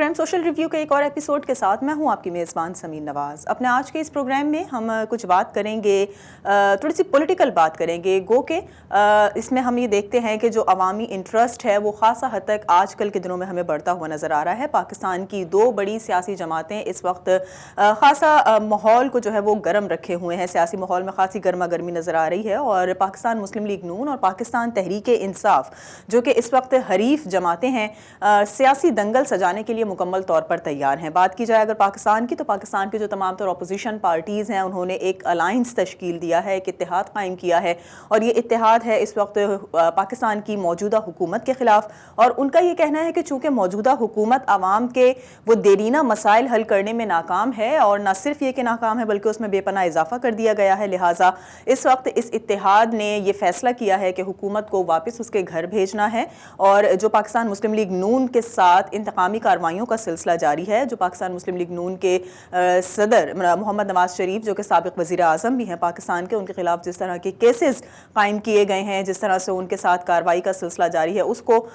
Programme social review کے ایک اور ایپیسوڈ کے ساتھ میں ہوں آپ کی میزبان سمین نواز۔ اپنے آج کے اس پروگرام میں ہم کچھ بات کریں گے، تھوڑی سی پولیٹیکل بات کریں گے، گو کہ اس میں ہم یہ دیکھتے ہیں کہ جو عوامی انٹرسٹ ہے وہ خاصا حد تک آج کل کے دنوں میں ہمیں بڑھتا ہوا نظر آ رہا ہے۔ پاکستان کی دو بڑی سیاسی جماعتیں اس وقت خاصا ماحول کو جو ہے وہ گرم رکھے ہوئے ہیں، سیاسی ماحول میں خاصی گرما گرمی نظر آ رہی ہے، اور پاکستان مسلم لیگ نون اور پاکستان تحریک انصاف جو کہ اس وقت حریف جماعتیں ہیں، سیاسی دنگل سجانے کے لیے مکمل طور پر تیار ہیں۔ بات کی جائے اگر پاکستان کی، تو پاکستان کی جو تمام تر اپوزیشن پارٹیز ہیں انہوں نے ایک الائنس تشکیل دیا ہے، ایک اتحاد قائم کیا ہے، اور یہ اتحاد ہے اس وقت پاکستان کی موجودہ حکومت کے خلاف۔ اور ان کا یہ کہنا ہے کہ چونکہ موجودہ حکومت عوام کے وہ دیرینہ مسائل حل کرنے میں ناکام ہے، اور نہ صرف یہ کہ ناکام ہے بلکہ اس میں بے پناہ اضافہ کر دیا گیا ہے، لہٰذا اس وقت اس اتحاد نے یہ فیصلہ کیا ہے کہ حکومت کو واپس اس کے گھر بھیجنا ہے، اور جو پاکستان مسلم لیگ نون کے ساتھ انتقامی کارروائیوں کا سلسلہ جاری ہے، جو پاکستان مسلم لیگ نون کے صدر محمد نواز شریف جو کہ سابق وزیر اعظم بھی ہیں پاکستان کے، ان کے خلاف جس طرح کے کیسز قائم کیے گئے ہیں، جس طرح سے ان کے ساتھ کارروائی کا سلسلہ جاری ہے، اس کو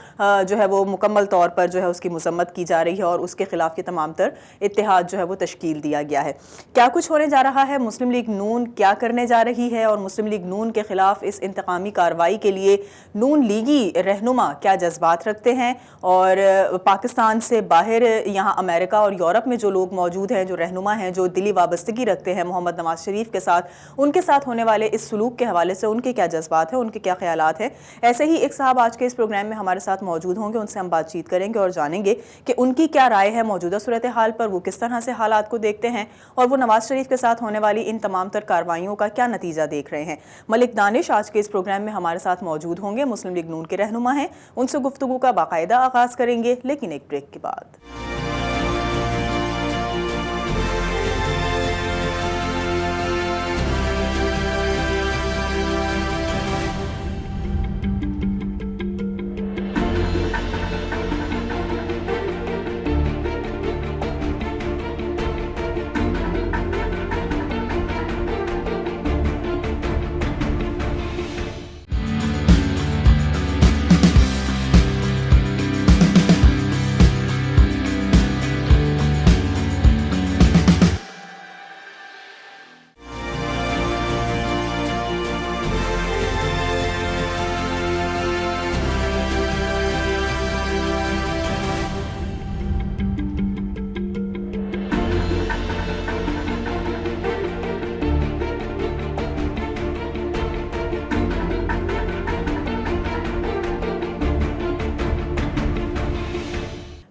جو ہے وہ مکمل طور پر جو ہے اس کی مذمت کی جا رہی ہے، اور اس کے خلاف یہ تمام تر اتحاد جو ہے وہ تشکیل دیا گیا ہے۔ کیا کچھ ہونے جا رہا ہے، مسلم لیگ نون کیا کرنے جا رہی ہے، اور مسلم لیگ نون کے خلاف اس انتقامی کارروائی کے لیے نون لیگی رہنما کیا جذبات رکھتے ہیں، اور پاکستان سے باہر یہاں امریکہ اور یورپ میں جو لوگ موجود ہیں، جو رہنما ہیں، جو دلی وابستگی رکھتے ہیں محمد نواز شریف کے ساتھ، ان کے ساتھ ہونے والے اس سلوک کے حوالے سے ان کے کیا جذبات ہیں، ان کے کیا خیالات ہیں۔ ایسے ہی ایک صاحب آج کے اس پروگرام میں ہمارے ساتھ موجود ہوں گے، ان سے ہم بات چیت کریں گے اور جانیں گے کہ ان کی کیا رائے ہے موجودہ صورتحال پر، وہ کس طرح سے حالات کو دیکھتے ہیں، اور وہ نواز شریف کے ساتھ ہونے والی ان تمام تر کارروائیوں کا کیا نتیجہ دیکھ رہے ہیں۔ ملک دانش آج کے اس پروگرام میں ہمارے ساتھ موجود ہوں گے، مسلم لیگ نون کے رہنما ہیں، ان سے گفتگو کا باقاعدہ آغاز کریں گے، لیکن ایک بریک کے بعد۔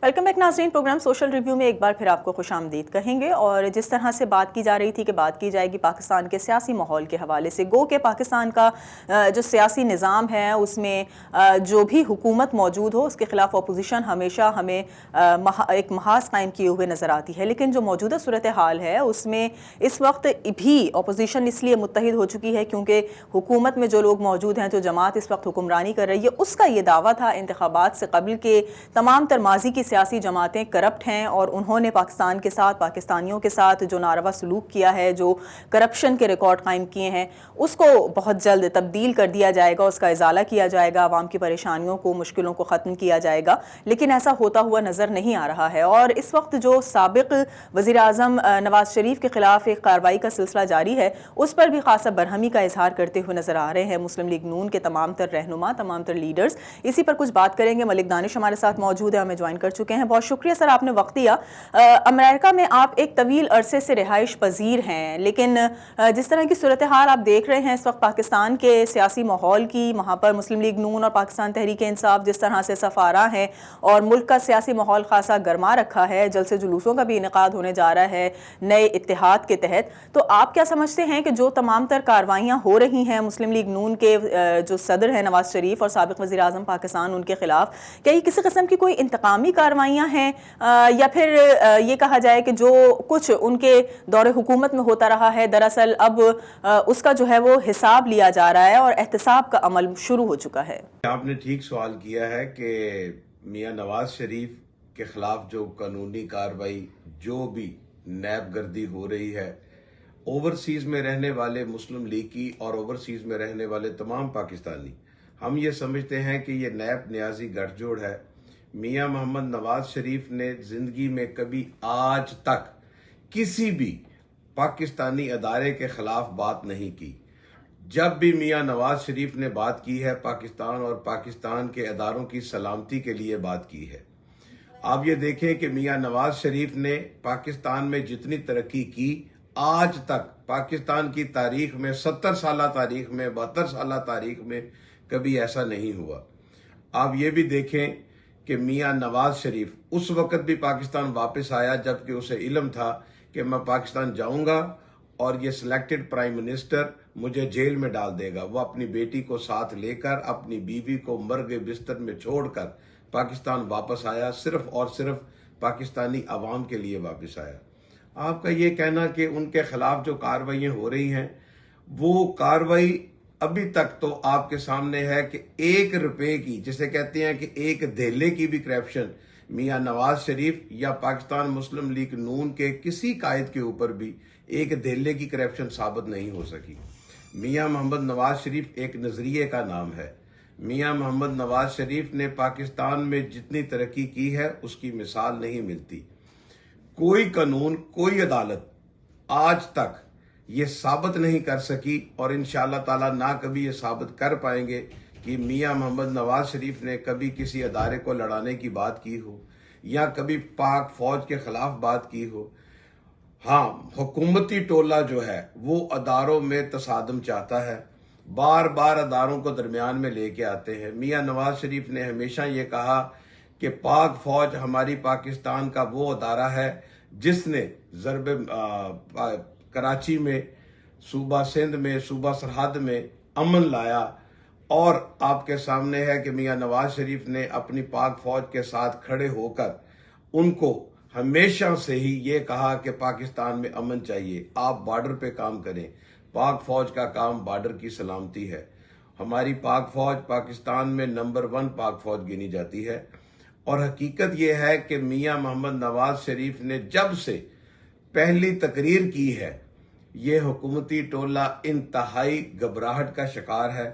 ویلکم بیک ناظرین، پروگرام سوشل ریویو میں ایک بار پھر آپ کو خوش آمدید کہیں گے، اور جس طرح سے بات کی جا رہی تھی کہ بات کی جائے گی پاکستان کے سیاسی ماحول کے حوالے سے، گو کہ پاکستان کا جو سیاسی نظام ہے اس میں جو بھی حکومت موجود ہو اس کے خلاف اپوزیشن ہمیشہ ہمیں ایک محاذ قائم کیے ہوئے نظر آتی ہے، لیکن جو موجودہ صورتحال ہے اس میں اس وقت بھی اپوزیشن اس لیے متحد ہو چکی ہے کیونکہ حکومت میں جو لوگ موجود ہیں، جو جماعت اس وقت حکمرانی کر رہی ہے، اس کا یہ دعویٰ تھا انتخابات سے قبل کہ تمام تر ماضی کی سیاسی جماعتیں کرپٹ ہیں، اور انہوں نے پاکستان کے ساتھ، پاکستانیوں کے ساتھ جو ناروا سلوک کیا ہے، جو کرپشن کے ریکارڈ قائم کیے ہیں، اس کو بہت جلد تبدیل کر دیا جائے گا، اس کا ازالہ کیا جائے گا، عوام کی پریشانیوں کو، مشکلوں کو ختم کیا جائے گا، لیکن ایسا ہوتا ہوا نظر نہیں آ رہا ہے۔ اور اس وقت جو سابق وزیر اعظم نواز شریف کے خلاف ایک کارروائی کا سلسلہ جاری ہے، اس پر بھی خاصا برہمی کا اظہار کرتے ہوئے نظر آ رہے ہیں مسلم لیگ نون کے تمام تر رہنما، تمام تر لیڈرز۔ اسی پر کچھ بات کریں گے، ملک دانش ہمارے ساتھ موجود ہیں، ہمیں جوائن کر چکے ہیں۔ بہت شکریہ سر، آپ نے وقت دیا۔ امریکہ میں آپ ایک طویل عرصے سے رہائش پذیر ہیں، لیکن جس طرح کی صورتحال آپ دیکھ رہے ہیں اس وقت پاکستان کے سیاسی ماحول کی، وہاں پر مسلم لیگ نون اور پاکستان تحریک انصاف جس طرح سے سفارہ ہیں، اور ملک کا سیاسی ماحول خاصا گرما رکھا ہے، جلسے جلوسوں کا بھی انعقاد ہونے جا رہا ہے نئے اتحاد کے تحت، تو آپ کیا سمجھتے ہیں کہ جو تمام تر کارروائیاں ہو رہی ہیں مسلم لیگ نون کے جو صدر ہیں نواز شریف اور سابق وزیر اعظم پاکستان، ان کے خلاف، کیا یہ کسی قسم کی کوئی انتقامی کارروائیاں ہیں، یا پھر یہ کہا جائے کہ جو کچھ ان کے دور حکومت میں ہوتا رہا ہے دراصل اب اس کا جو ہے وہ حساب لیا جا رہا ہے اور احتساب کا عمل شروع ہو چکا ہے؟ آپ نے ٹھیک سوال کیا ہے کہ میاں نواز شریف کے خلاف جو قانونی کارروائی، جو بھی نیب گردی ہو رہی ہے، اوورسیز میں رہنے والے مسلم لیگ کی اور اوورسیز میں رہنے والے تمام پاکستانی، ہم یہ سمجھتے ہیں کہ یہ نیب نیازی گٹھ جوڑ ہے، میاں محمد نواز شریف نے زندگی میں کبھی آج تک کسی بھی پاکستانی ادارے کے خلاف بات نہیں کی. جب بھی میاں نواز شریف نے بات کی ہے پاکستان اور پاکستان کے اداروں کی سلامتی کے لیے بات کی ہے. آپ یہ دیکھیں کہ میاں نواز شریف نے پاکستان میں جتنی ترقی کی آج تک پاکستان کی تاریخ میں 70 سالہ تاریخ میں 72 سالہ تاریخ میں کبھی ایسا نہیں ہوا. آپ یہ بھی دیکھیں کہ میاں نواز شریف اس وقت بھی پاکستان واپس آیا جبکہ اسے علم تھا کہ میں پاکستان جاؤں گا اور یہ سلیکٹڈ پرائم منسٹر مجھے جیل میں ڈال دے گا. وہ اپنی بیٹی کو ساتھ لے کر اپنی بیوی کو مرگ بستر میں چھوڑ کر پاکستان واپس آیا, صرف اور صرف پاکستانی عوام کے لیے واپس آیا. آپ کا یہ کہنا کہ ان کے خلاف جو کارروائیاں ہو رہی ہیں وہ کارروائی ابھی تک تو آپ کے سامنے ہے کہ 1 روپے کی, جسے کہتے ہیں کہ 1 دھیلے کی بھی کرپشن میاں نواز شریف یا پاکستان مسلم لیگ نون کے کسی قائد کے اوپر بھی 1 دھیلے کی کرپشن ثابت نہیں ہو سکی. میاں محمد نواز شریف ایک نظریے کا نام ہے. میاں محمد نواز شریف نے پاکستان میں جتنی ترقی کی ہے اس کی مثال نہیں ملتی. کوئی قانون, کوئی عدالت آج تک یہ ثابت نہیں کر سکی اور انشاءاللہ تعالی نہ کبھی یہ ثابت کر پائیں گے کہ میاں محمد نواز شریف نے کبھی کسی ادارے کو لڑانے کی بات کی ہو یا کبھی پاک فوج کے خلاف بات کی ہو. ہاں, حکومتی ٹولہ جو ہے وہ اداروں میں تصادم چاہتا ہے, بار بار اداروں کو درمیان میں لے کے آتے ہیں. میاں نواز شریف نے ہمیشہ یہ کہا کہ پاک فوج ہماری پاکستان کا وہ ادارہ ہے جس نے ضرب کراچی میں, صوبہ سندھ میں, صوبہ سرحد میں امن لایا. اور آپ کے سامنے ہے کہ میاں نواز شریف نے اپنی پاک فوج کے ساتھ کھڑے ہو کر ان کو ہمیشہ سے ہی یہ کہا کہ پاکستان میں امن چاہیے, آپ بارڈر پہ کام کریں. پاک فوج کا کام بارڈر کی سلامتی ہے. ہماری پاک فوج پاکستان میں نمبر 1 پاک فوج گنی جاتی ہے. اور حقیقت یہ ہے کہ میاں محمد نواز شریف نے جب سے پہلی تقریر کی ہے یہ حکومتی ٹولہ انتہائی گھبراہٹ کا شکار ہے.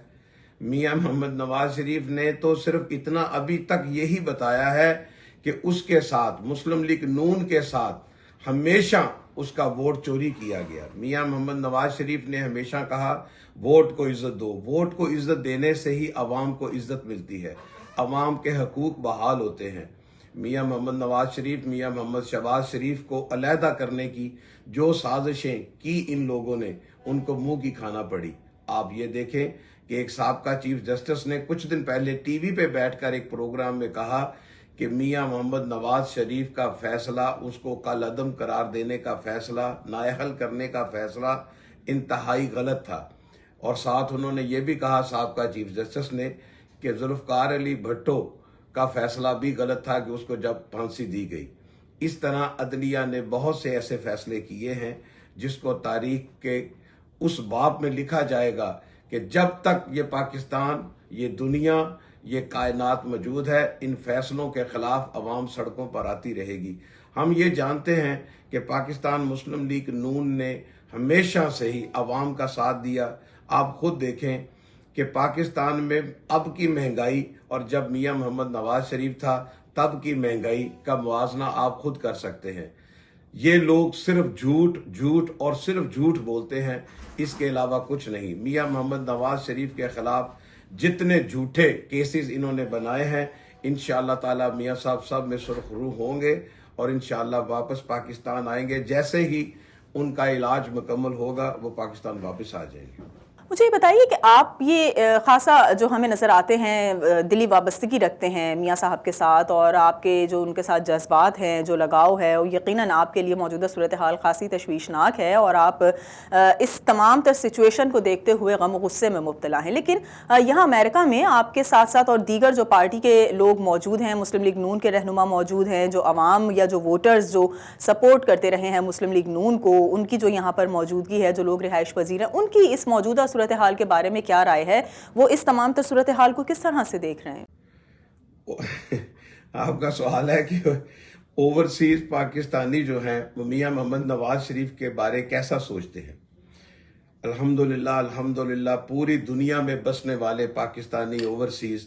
میاں محمد نواز شریف نے تو صرف اتنا ابھی تک یہی بتایا ہے کہ اس کے ساتھ مسلم لیگ نون کے ساتھ ہمیشہ اس کا ووٹ چوری کیا گیا. میاں محمد نواز شریف نے ہمیشہ کہا ووٹ کو عزت دو. ووٹ کو عزت دینے سے ہی عوام کو عزت ملتی ہے, عوام کے حقوق بحال ہوتے ہیں. میاں محمد نواز شریف, میاں محمد شہباز شریف کو علیحدہ کرنے کی جو سازشیں کی ان لوگوں نے ان کو منہ کی کھانا پڑی. آپ یہ دیکھیں کہ ایک سابقہ چیف جسٹس نے کچھ دن پہلے ٹی وی پہ بیٹھ کر ایک پروگرام میں کہا کہ میاں محمد نواز شریف کا فیصلہ, اس کو کالعدم قرار دینے کا فیصلہ, نااہل کرنے کا فیصلہ انتہائی غلط تھا. اور ساتھ انہوں نے یہ بھی کہا سابقہ چیف جسٹس نے کہ ذوالفقار علی بھٹو کا فیصلہ بھی غلط تھا کہ اس کو جب پھانسی دی گئی. اس طرح عدلیہ نے بہت سے ایسے فیصلے کیے ہیں جس کو تاریخ کے اس باب میں لکھا جائے گا کہ جب تک یہ پاکستان, یہ دنیا, یہ کائنات موجود ہے, ان فیصلوں کے خلاف عوام سڑکوں پر آتی رہے گی. ہم یہ جانتے ہیں کہ پاکستان مسلم لیگ نون نے ہمیشہ سے ہی عوام کا ساتھ دیا. آپ خود دیکھیں کہ پاکستان میں اب کی مہنگائی اور جب میاں محمد نواز شریف تھا تب کی مہنگائی کا موازنہ آپ خود کر سکتے ہیں. یہ لوگ صرف جھوٹ اور صرف جھوٹ بولتے ہیں, اس کے علاوہ کچھ نہیں. میاں محمد نواز شریف کے خلاف جتنے جھوٹے کیسز انہوں نے بنائے ہیں انشاءاللہ تعالی میاں صاحب سب میں سرخ روح ہوں گے اور انشاءاللہ واپس پاکستان آئیں گے. جیسے ہی ان کا علاج مکمل ہوگا وہ پاکستان واپس آ جائیں گے. مجھے یہ بتائیے کہ آپ یہ خاصا جو ہمیں نظر آتے ہیں دلی وابستگی رکھتے ہیں میاں صاحب کے ساتھ, اور آپ کے جو ان کے ساتھ جذبات ہیں, جو لگاؤ ہے, وہ یقیناً آپ کے لیے موجودہ صورتحال خاصی تشویشناک ہے اور آپ اس تمام تر سچویشن کو دیکھتے ہوئے غم و غصے میں مبتلا ہیں. لیکن یہاں امریکہ میں آپ کے ساتھ ساتھ اور دیگر جو پارٹی کے لوگ موجود ہیں, مسلم لیگ نون کے رہنما موجود ہیں, جو عوام یا جو ووٹرز جو سپورٹ کرتے رہے ہیں مسلم لیگ نون کو, ان کی جو یہاں پر موجودگی ہے, جو لوگ رہائش پذیر ہیں, ان کی اس موجودہ صورتحال کے بارے میں کیا رائے ہے؟ وہ اس تمام تر صورتحال کو کس طرح سے دیکھ رہے ہیں؟ آپ کا سوال ہے کہ اوورسیز پاکستانی جو ہیں وہ میاں محمد نواز شریف کے بارے کیسا سوچتے ہیں. الحمدللہ پوری دنیا میں بسنے والے پاکستانی اوورسیز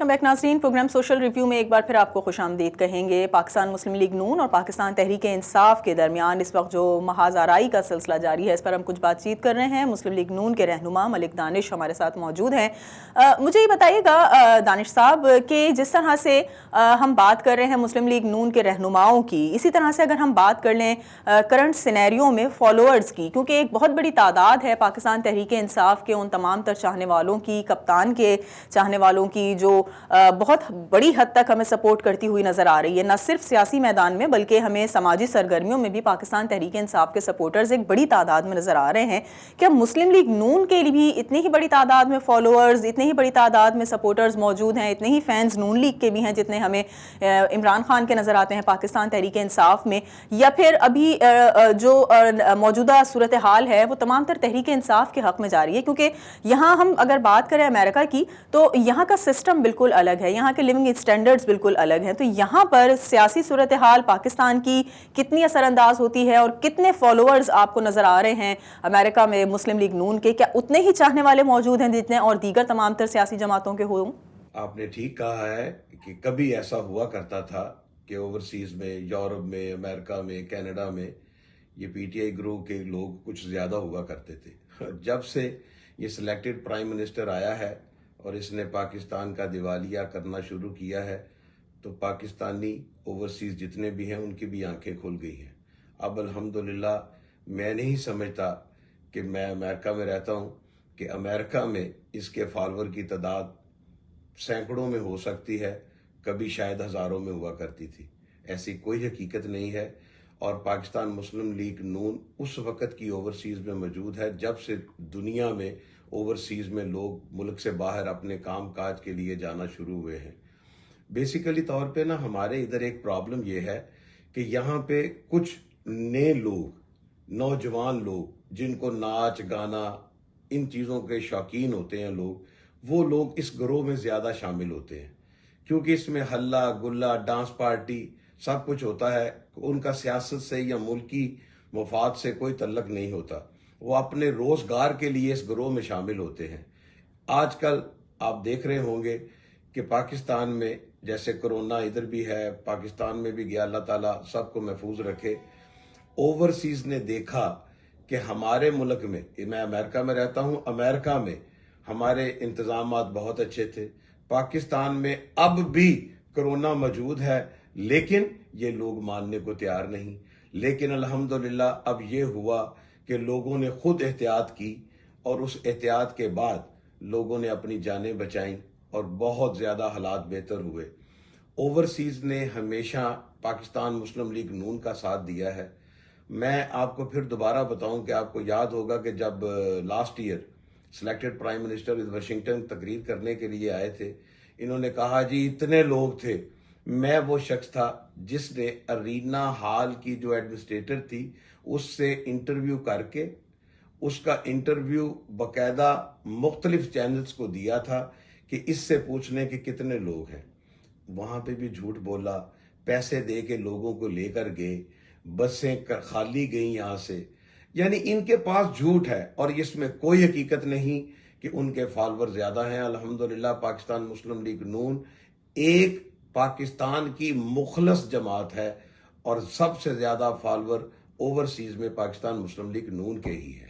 ویلکم بیک ناظرین. پروگرام سوشل ریویو میں ایک بار پھر آپ کو خوش آمدید کہیں گے. پاکستان مسلم لیگ نون اور پاکستان تحریک انصاف کے درمیان اس وقت جو محاذ آرائی کا سلسلہ جاری ہے، اس پر ہم کچھ بات چیت کر رہے ہیں. مسلم لیگ نون کے رہنما ملک دانش ہمارے ساتھ موجود ہیں. مجھے یہ بتائیے گا دانش صاحب کہ جس طرح سے ہم بات کر رہے ہیں مسلم لیگ نون کے رہنماؤں کی، اسی طرح سے اگر ہم بات کر لیں کرنٹ سینیریو میں فالوورز کی، کیونکہ ایک بہت بڑی تعداد ہے پاکستان تحریک انصاف کے ان تمام تر چاہنے والوں کی، کپتان کے چاہنے والوں کی، جو بہت بڑی حد تک ہمیں سپورٹ کرتی ہوئی نظر آ رہی ہے، نہ صرف سیاسی میدان میں بلکہ ہمیں سماجی سرگرمیوں میں بھی پاکستان تحریک انصاف کے سپورٹرز ایک بڑی تعداد میں نظر آ رہے ہیں. کیا مسلم لیگ نون کے لیے بھی اتنی ہی بڑی تعداد میں فالوورز، اتنی ہی بڑی تعداد میں سپورٹرز موجود ہیں، اتنے ہی فینز نون لیگ کے بھی ہیں جتنے ہمیں عمران خان کے نظر آتے ہیں پاکستان تحریک انصاف میں، یا پھر ابھی جو موجودہ صورتحال ہے وہ تمام تر تحریک انصاف کے حق میں جاری ہے؟ کیونکہ یہاں ہم اگر بات کریں امریکہ کی تو یہاں کا سسٹم بالکل الگ ہے، یہاں کے لیونگ اسٹینڈرڈز بالکل الگ ہیں. تو یہاں پر سیاسی صورتحال پاکستان کی کتنی اثر انداز ہوتی ہے اور کتنے فالوورز آپ کو نظر آ رہے ہیں امریکہ میں مسلم لیگ نون کے؟ کیا اتنے ہی چاہنے والے موجود ہیں جتنے اور دیگر تمام تر سیاسی جماعتوں کے ہوں؟ آپ نے ٹھیک کہا ہے کہ کبھی ایسا ہوا کرتا تھا کہ اوورسیز میں، یورپ میں، امریکہ میں، کینیڈا میں یہ پی ٹی آئی گروہ کے لوگ کچھ زیادہ ہوا کرتے تھے. جب سے یہ سلیکٹڈ پرائم منسٹر آیا ہے اور اس نے پاکستان کا دیوالیہ کرنا شروع کیا ہے تو پاکستانی اوورسیز جتنے بھی ہیں ان کی بھی آنکھیں کھل گئی ہیں. اب الحمدللہ میں نہیں سمجھتا کہ میں امریکہ میں رہتا ہوں کہ امریکہ میں اس کے فالوور کی تعداد سینکڑوں میں ہو سکتی ہے، کبھی شاید ہزاروں میں ہوا کرتی تھی. ایسی کوئی حقیقت نہیں ہے. اور پاکستان مسلم لیگ نون اس وقت کی اوورسیز میں موجود ہے جب سے دنیا میں اوورسیز میں لوگ ملک سے باہر اپنے کام کاج کے لیے جانا شروع ہوئے ہیں. بیسیکلی طور پہ نا ہمارے ادھر ایک پرابلم یہ ہے کہ یہاں پہ کچھ نئے لوگ، نوجوان لوگ جن کو ناچ گانا ان چیزوں کے شوقین ہوتے ہیں وہ لوگ اس گروہ میں زیادہ شامل ہوتے ہیں، کیونکہ اس میں ہلا گلا، ڈانس پارٹی سب کچھ ہوتا ہے. ان کا سیاست سے یا ملکی مفاد سے کوئی تعلق نہیں ہوتا. وہ اپنے روزگار کے لیے اس گروہ میں شامل ہوتے ہیں. آج کل آپ دیکھ رہے ہوں گے کہ پاکستان میں جیسے کرونا ادھر بھی ہے، پاکستان میں بھی گیا، اللہ تعالیٰ سب کو محفوظ رکھے. اوورسیز نے دیکھا کہ ہمارے ملک میں، میں امریکہ میں رہتا ہوں، امریکہ میں ہمارے انتظامات بہت اچھے تھے. پاکستان میں اب بھی کرونا موجود ہے لیکن یہ لوگ ماننے کو تیار نہیں. لیکن الحمدللہ اب یہ ہوا کہ لوگوں نے خود احتیاط کی اور اس احتیاط کے بعد لوگوں نے اپنی جانیں بچائیں اور بہت زیادہ حالات بہتر ہوئے. اوورسیز نے ہمیشہ پاکستان مسلم لیگ نون کا ساتھ دیا ہے. میں آپ کو پھر دوبارہ بتاؤں کہ آپ کو یاد ہوگا کہ جب last year selected prime minister Washington تقریر کرنے کے لیے آئے تھے، انہوں نے کہا جی اتنے لوگ تھے. میں وہ شخص تھا جس نے ارینا ہال کی جو ایڈمنسٹریٹر تھی اس سے انٹرویو کر کے اس کا انٹرویو باقاعدہ مختلف چینلز کو دیا تھا کہ اس سے پوچھنے کہ کتنے لوگ ہیں. وہاں پہ بھی جھوٹ بولا، پیسے دے کے لوگوں کو لے کر گئے، بسیں خالی گئیں یہاں سے. یعنی ان کے پاس جھوٹ ہے اور اس میں کوئی حقیقت نہیں کہ ان کے فالوور زیادہ ہیں. الحمدللہ پاکستان مسلم لیگ نون ایک پاکستان کی مخلص جماعت ہے اور سب سے زیادہ فالوور اوورسیز میں پاکستان مسلم لیگ نون کے ہی ہیں.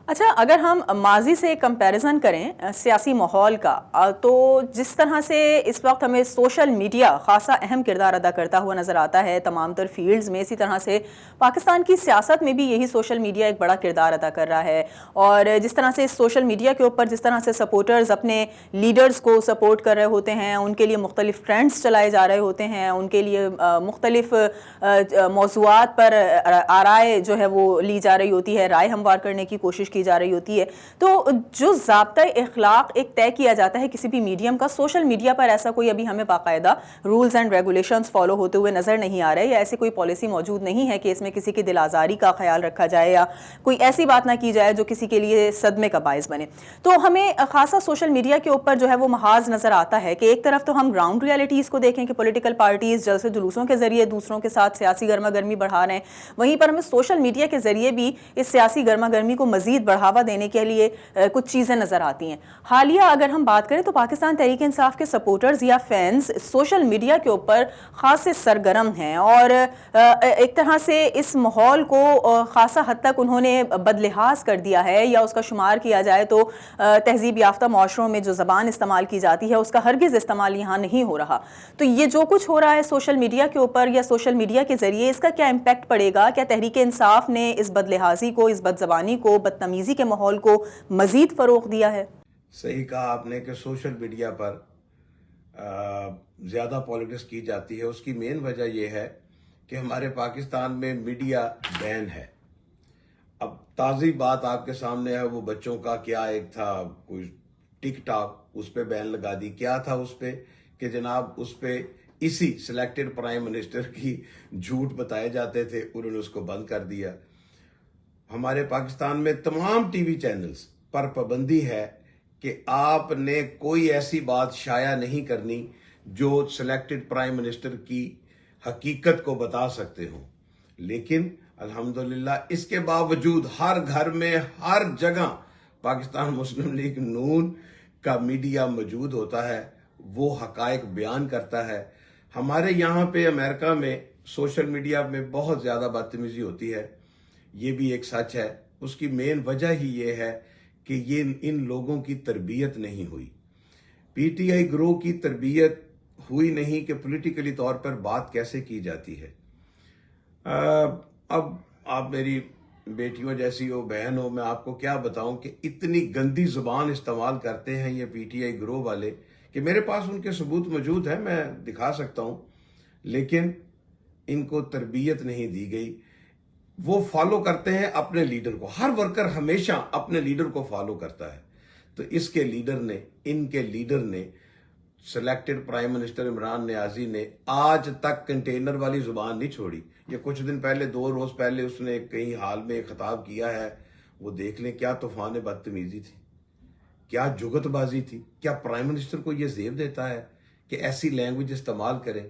اچھا، اگر ہم ماضی سے کمپیریزن کریں سیاسی ماحول کا، تو جس طرح سے اس وقت ہمیں سوشل میڈیا خاصا اہم کردار ادا کرتا ہوا نظر آتا ہے تمام تر فیلڈز میں، اسی طرح سے پاکستان کی سیاست میں بھی یہی سوشل میڈیا ایک بڑا کردار ادا کر رہا ہے. اور جس طرح سے سوشل میڈیا کے اوپر جس طرح سے سپورٹرز اپنے لیڈرز کو سپورٹ کر رہے ہوتے ہیں، ان کے لیے مختلف ٹرینڈز چلائے جا رہے ہوتے ہیں، ان کے لیے مختلف موضوعات پر آرائے جو ہے وہ لی جا رہی ہوتی ہے، رائے ہموار کرنے کی کوشش کی جا رہی ہوتی ہے. تو جو ضابطۂ اخلاق ایک طے کیا جاتا ہے کسی بھی میڈیم کا، سوشل میڈیا پر ایسا کوئی ابھی ہمیں باقاعدہ رولز اینڈ ریگولیشنز فالو ہوتے ہوئے نظر نہیں آ رہے، یا ایسی کوئی پالیسی موجود نہیں ہے کہ اس میں کسی کی دل آزاری کا خیال رکھا جائے یا کوئی ایسی بات نہ کی جائے جو کسی کے لیے صدمے کا باعث بنے. تو ہمیں خاصا سوشل میڈیا کے اوپر جو ہے وہ محاذ نظر آتا ہے کہ ایک طرف تو ہم گراؤنڈ ریالٹیز کو دیکھیں کہ پولیٹیکل پارٹیز جلسے جلوسوں کے ذریعے دوسروں کے ساتھ سیاسی گرما گرمی بڑھا رہے ہیں، وہیں پر ہمیں سوشل میڈیا کے ذریعے بھی اس سیاسی گرما گرمی کو مزید بڑھاوا دینے کے لیے کچھ چیزیں نظر آتی ہیں. حالیہ اگر ہم بات کریں تو پاکستان تحریک انصاف کے سپورٹرز یا فینز سوشل میڈیا کے اوپر خاصے سرگرم ہیں اور ایک طرح سے اس ماحول کو خاصا حد تک انہوں نے بدلحاظ کر دیا ہے, یا اس کا شمار کیا جائے تو تہذیب یافتہ معاشروں میں جو زبان استعمال کی جاتی ہے اس کا ہرگز استعمال یہاں نہیں ہو رہا. تو یہ جو کچھ ہو رہا ہے سوشل میڈیا کے اوپر یا سوشل میڈیا کے ذریعے, اس کا کیا امپیکٹ پڑے گا؟ کیا تحریک انصاف نے اس بدلحاظی کو, اس بد زبانی کو, بدتمیزی کے ماحول کو مزید فروغ دیا ہے؟ صحیح کہا آپ نے کہ سوشل میڈیا پر زیادہ پالیٹکس کی جاتی ہے. اس کی مین وجہ یہ ہے کہ ہمارے پاکستان میں میڈیا بین ہے. اب تازی بات آپ کے سامنے ہے, وہ بچوں کا کیا ایک تھا کوئی ٹک ٹاک, اس پہ بین لگا دی. کیا تھا اس پہ کہ جناب اس پہ اسی سلیکٹڈ پرائم منسٹر کی جھوٹ بتائے جاتے تھے, انہوں نے اس کو بند کر دیا. ہمارے پاکستان میں تمام ٹی وی چینلز پر پابندی ہے کہ آپ نے کوئی ایسی بات شائع نہیں کرنی جو سلیکٹڈ پرائم منسٹر کی حقیقت کو بتا سکتے ہوں. لیکن الحمدللہ اس کے باوجود ہر گھر میں ہر جگہ پاکستان مسلم لیگ نون کا میڈیا موجود ہوتا ہے, وہ حقائق بیان کرتا ہے. ہمارے یہاں پہ امریکہ میں سوشل میڈیا میں بہت زیادہ بدتمیزی ہوتی ہے, یہ بھی ایک سچ ہے. اس کی مین وجہ ہی یہ ہے کہ یہ ان لوگوں کی تربیت نہیں ہوئی. پی ٹی آئی گروہ کی تربیت ہوئی نہیں کہ پولیٹیکلی طور پر بات کیسے کی جاتی ہے. اب آپ میری بیٹیوں جیسی ہو, بہن ہو, میں آپ کو کیا بتاؤں کہ اتنی گندی زبان استعمال کرتے ہیں یہ پی ٹی آئی گروہ والے کہ میرے پاس ان کے ثبوت موجود ہے, میں دکھا سکتا ہوں. لیکن ان کو تربیت نہیں دی گئی. وہ فالو کرتے ہیں اپنے لیڈر کو, ہر ورکر ہمیشہ اپنے لیڈر کو فالو کرتا ہے. تو اس کے لیڈر نے, ان کے لیڈر نے, سلیکٹڈ پرائم منسٹر عمران نیازی نے آج تک کنٹینر والی زبان نہیں چھوڑی. یہ کچھ دن پہلے, 2 روز پہلے اس نے کئی حال میں ایک خطاب کیا ہے, وہ دیکھ لیں کیا طوفان بدتمیزی تھی, کیا جگت بازی تھی. کیا پرائم منسٹر کو یہ زیب دیتا ہے کہ ایسی لینگویج استعمال کرے؟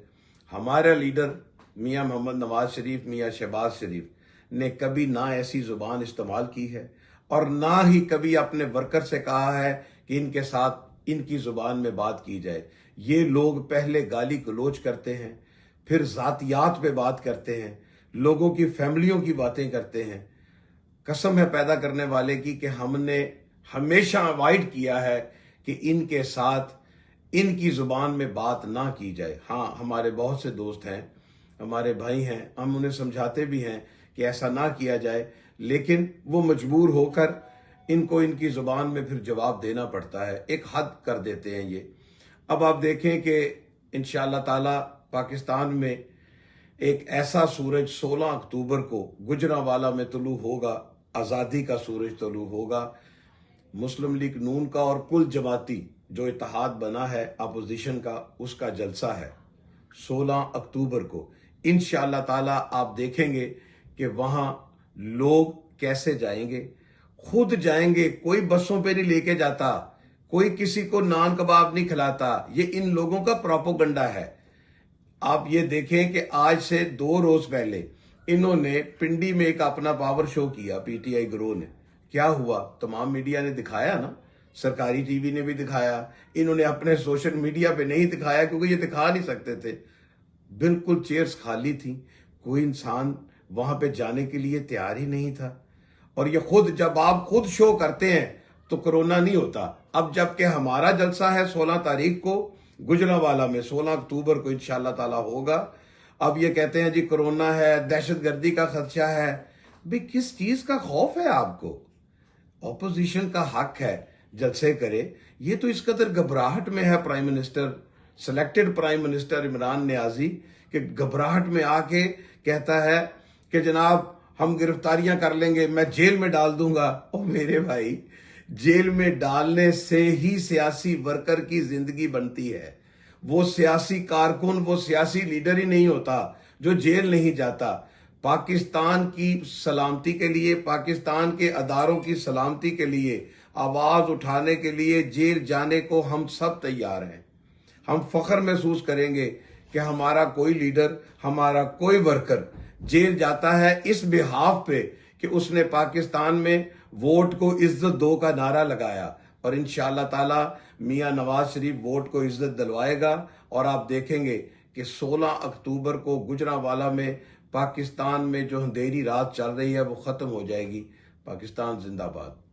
ہمارا لیڈر میاں محمد نواز شریف, میاں شہباز شریف نے کبھی نہ ایسی زبان استعمال کی ہے اور نہ ہی کبھی اپنے ورکر سے کہا ہے کہ ان کے ساتھ ان کی زبان میں بات کی جائے. یہ لوگ پہلے گالی گلوچ کرتے ہیں, پھر ذاتیات پہ بات کرتے ہیں, لوگوں کی فیملیوں کی باتیں کرتے ہیں. قسم ہے پیدا کرنے والے کی کہ ہم نے ہمیشہ اوائڈ کیا ہے کہ ان کے ساتھ ان کی زبان میں بات نہ کی جائے. ہاں, ہمارے بہت سے دوست ہیں, ہمارے بھائی ہیں, ہم انہیں سمجھاتے بھی ہیں کہ ایسا نہ کیا جائے, لیکن وہ مجبور ہو کر ان کو ان کی زبان میں پھر جواب دینا پڑتا ہے. ایک حد کر دیتے ہیں یہ. اب آپ دیکھیں کہ انشاءاللہ تعالی پاکستان میں ایک ایسا سورج 16 اکتوبر کو گجرانوالہ میں طلوع ہوگا, آزادی کا سورج طلوع ہوگا. مسلم لیگ نون کا اور کل جماعتی جو اتحاد بنا ہے اپوزیشن کا, اس کا جلسہ ہے 16 اکتوبر کو. انشاءاللہ تعالی آپ دیکھیں گے کہ وہاں لوگ کیسے جائیں گے, خود جائیں گے. کوئی بسوں پہ نہیں لے کے جاتا, کوئی کسی کو نان کباب نہیں کھلاتا. یہ ان لوگوں کا پروپوگنڈا ہے. آپ یہ دیکھیں کہ آج سے 2 روز پہلے انہوں نے پنڈی میں ایک اپنا پاور شو کیا, پی ٹی آئی گروہ نے. کیا ہوا؟ تمام میڈیا نے دکھایا نا, سرکاری ٹی وی نے بھی دکھایا. انہوں نے اپنے سوشل میڈیا پہ نہیں دکھایا کیونکہ یہ دکھا نہیں سکتے تھے. بالکل چیئرز خالی تھیں, کوئی انسان وہاں پہ جانے کے لیے تیار ہی نہیں تھا. اور یہ خود, جب آپ خود شو کرتے ہیں تو کرونا نہیں ہوتا. اب جب کہ ہمارا جلسہ ہے 16 تاریخ کو گجرانوالہ میں, 16 اکتوبر کو انشاءاللہ تعالی ہوگا. اب یہ کہتے ہیں جی کرونا ہے, دہشت گردی کا خدشہ ہے. بھئی کس چیز کا خوف ہے آپ کو؟ اپوزیشن کا حق ہے جلسے کرے. یہ تو اس قدر گھبراہٹ میں ہے prime minister, selected prime minister Imran Niazi, کہ گھبراہٹ میں آ کے کہتا ہے کہ جناب ہم گرفتاریاں کر لیں گے, میں جیل میں ڈال دوں گا. او میرے بھائی, جیل میں ڈالنے سے ہی سیاسی ورکر کی زندگی بنتی ہے. وہ سیاسی کارکن, وہ سیاسی لیڈر ہی نہیں ہوتا جو جیل نہیں جاتا. پاکستان کی سلامتی کے لیے, پاکستان کے اداروں کی سلامتی کے لیے آواز اٹھانے کے لیے جیل جانے کو ہم سب تیار ہیں. ہم فخر محسوس کریں گے کہ ہمارا کوئی لیڈر, ہمارا کوئی ورکر جیل جاتا ہے اس بحاف پہ کہ اس نے پاکستان میں ووٹ کو عزت دو کا نعرہ لگایا، اور انشاءاللہ تعالی میاں نواز شریف ووٹ کو عزت دلوائے گا، اور آپ دیکھیں گے کہ 16 اکتوبر کو گجرانوالہ میں پاکستان میں جو اندھیری رات چل رہی ہے وہ ختم ہو جائے گی۔ پاکستان زندہ باد۔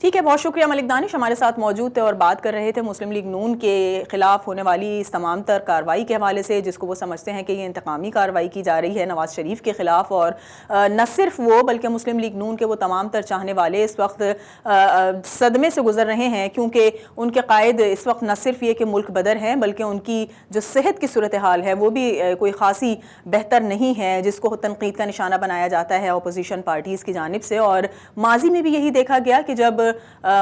ٹھیک ہے، بہت شکریہ ملک دانش، ہمارے ساتھ موجود تھے اور بات کر رہے تھے مسلم لیگ نون کے خلاف ہونے والی اس تمام تر کارروائی کے حوالے سے، جس کو وہ سمجھتے ہیں کہ یہ انتقامی کارروائی کی جا رہی ہے نواز شریف کے خلاف، اور نہ صرف وہ بلکہ مسلم لیگ نون کے وہ تمام تر چاہنے والے اس وقت صدمے سے گزر رہے ہیں، کیونکہ ان کے قائد اس وقت نہ صرف یہ کہ ملک بدر ہیں بلکہ ان کی جو صحت کی صورتحال ہے وہ بھی کوئی خاصی بہتر نہیں ہے، جس کو تنقید کا نشانہ بنایا جاتا ہے اپوزیشن پارٹیز کی جانب سے۔ اور ماضی میں بھی یہی دیکھا گیا کہ جب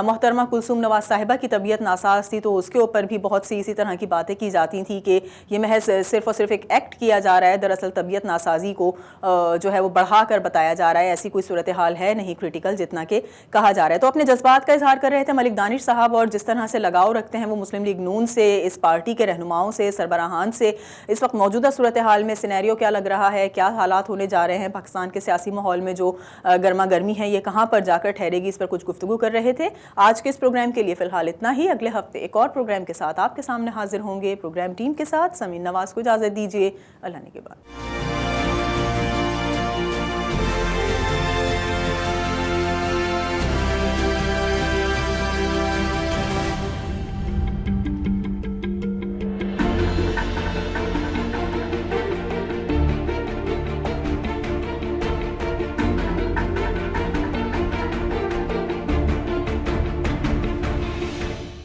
محترمہ کلثوم نواز صاحبہ کی طبیعت ناساز تھی تو اس کے اوپر بھی بہت سی اسی طرح کی باتیں کی جاتی تھیں کہ یہ محض صرف اور صرف ایک ایکٹ کیا جا رہا ہے، دراصل طبیعت ناسازی کو جو ہے وہ بڑھا کر بتایا جا رہا ہے، ایسی کوئی صورتحال ہے نہیں کریٹیکل جتنا کہ کہا جا رہا ہے۔ تو اپنے جذبات کا اظہار کر رہے تھے ملک دانش صاحب، اور جس طرح سے لگاؤ رکھتے ہیں وہ مسلم لیگ نون سے، اس پارٹی کے رہنماؤں سے، سربراہان سے، اس وقت موجودہ صورتحال میں سینیریو کیا لگ رہا ہے، کیا حالات ہونے جا رہے ہیں پاکستان کے سیاسی ماحول میں، جو گرما گرمی ہے یہ کہاں پر جا کر ٹھہرے گی، اس پر کچھ گفتگو کر رہے تھے۔ آج کے اس پروگرام کے لیے فی الحال اتنا ہی، اگلے ہفتے ایک اور پروگرام کے ساتھ آپ کے سامنے حاضر ہوں گے۔ پروگرام ٹیم کے ساتھ سمین نواز کو اجازت دیجیے، اللہ نے کے بعد۔